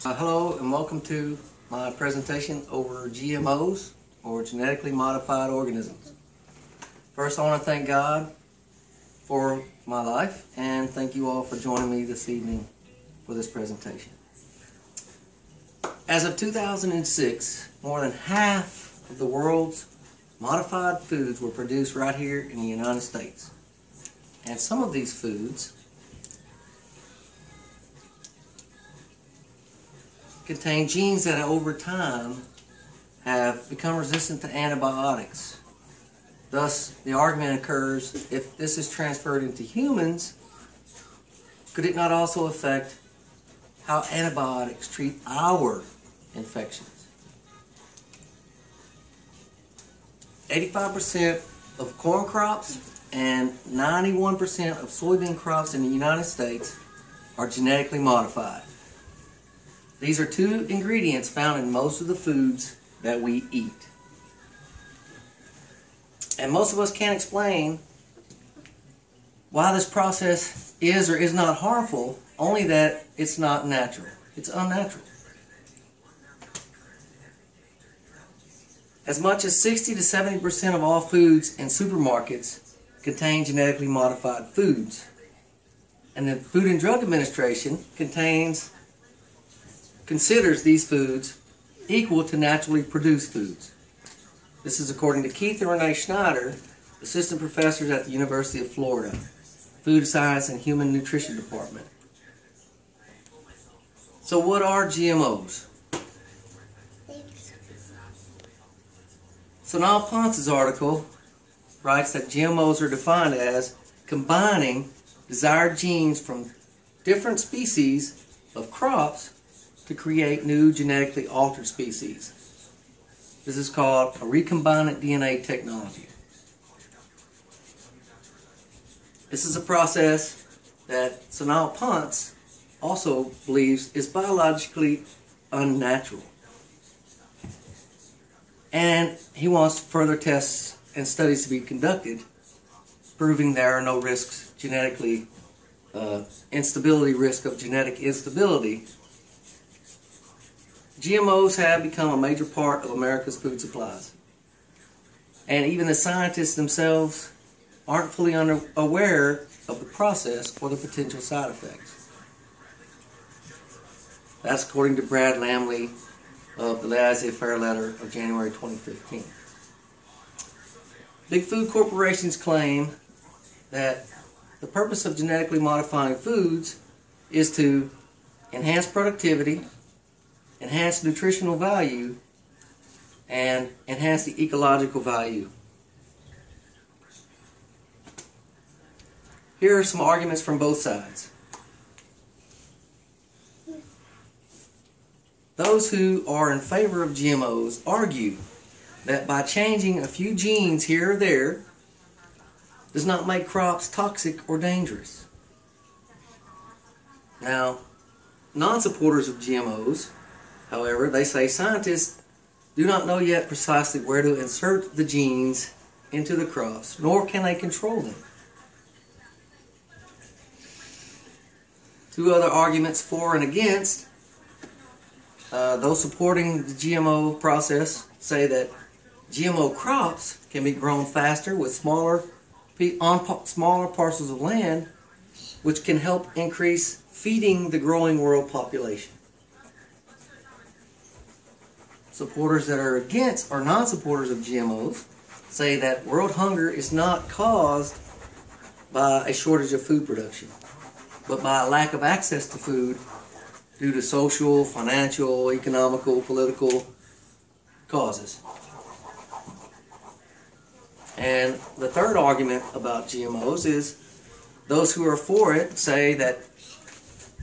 Hello and welcome to my presentation over GMOs, or genetically modified organisms. First, I want to thank God for my life and thank you all for joining me this evening for this presentation. As of 2006, more than half of the world's modified foods were produced right here in the United States. And some of these foods contain genes that over time have become resistant to antibiotics. Thus, the argument occurs, if this is transferred into humans, could it not also affect how antibiotics treat our infections? 85% of corn crops and 91% of soybean crops in the United States are genetically modified. These are two ingredients found in most of the foods that we eat. And most of us can't explain why this process is or is not harmful, only that it's not natural. It's unnatural. As much as 60 to 70% of all foods in supermarkets contain genetically modified foods. And the Food and Drug Administration considers these foods equal to naturally produced foods. This is according to Keith and Renee Schneider, assistant professors at the University of Florida, Food Science and Human Nutrition Department. So what are GMOs? Sonal Ponce's article writes that GMOs are defined as combining desired genes from different species of crops to create new genetically altered species. This is called a recombinant DNA technology. This is a process that Sonal Ponce also believes is biologically unnatural. And he wants further tests and studies to be conducted proving there are no risks genetically, risk of genetic instability. GMOs have become a major part of America's food supplies. And even the scientists themselves aren't fully aware of the process or the potential side effects. That's according to Brad Lamley of the Laissez-Faire letter of January 2015. Big food corporations claim that the purpose of genetically modifying foods is to enhance productivity, enhance nutritional value, and enhance the ecological value. Here are some arguments from both sides. Those who are in favor of GMOs argue that by changing a few genes here or there does not make crops toxic or dangerous. Now, non-supporters of GMOs, however, they say scientists do not know yet precisely where to insert the genes into the crops, nor can they control them. Two other arguments for and against. Those supporting the GMO process say that GMO crops can be grown faster with smaller parcels of land, which can help increase feeding the growing world population. Supporters that are against, or non-supporters of GMOs, say that world hunger is not caused by a shortage of food production, but by a lack of access to food due to social, financial, economical, political causes. And the third argument about GMOs is those who are for it say that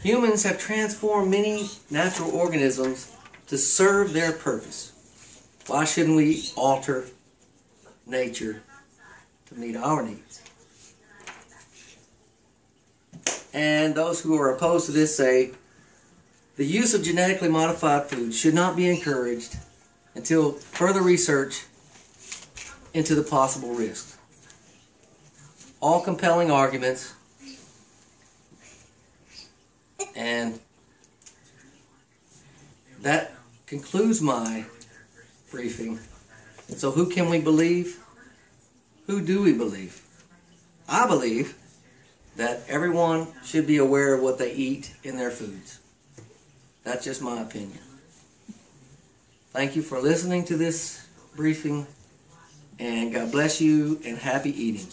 humans have transformed many natural organisms to serve their purpose. Why shouldn't we alter nature to meet our needs? And those who are opposed to this say the use of genetically modified foods should not be encouraged until further research into the possible risks. All compelling arguments, and that concludes my briefing. So who can we believe? Who do we believe? I believe that everyone should be aware of what they eat in their foods. That's just my opinion. Thank you for listening to this briefing, and God bless you, and happy eating.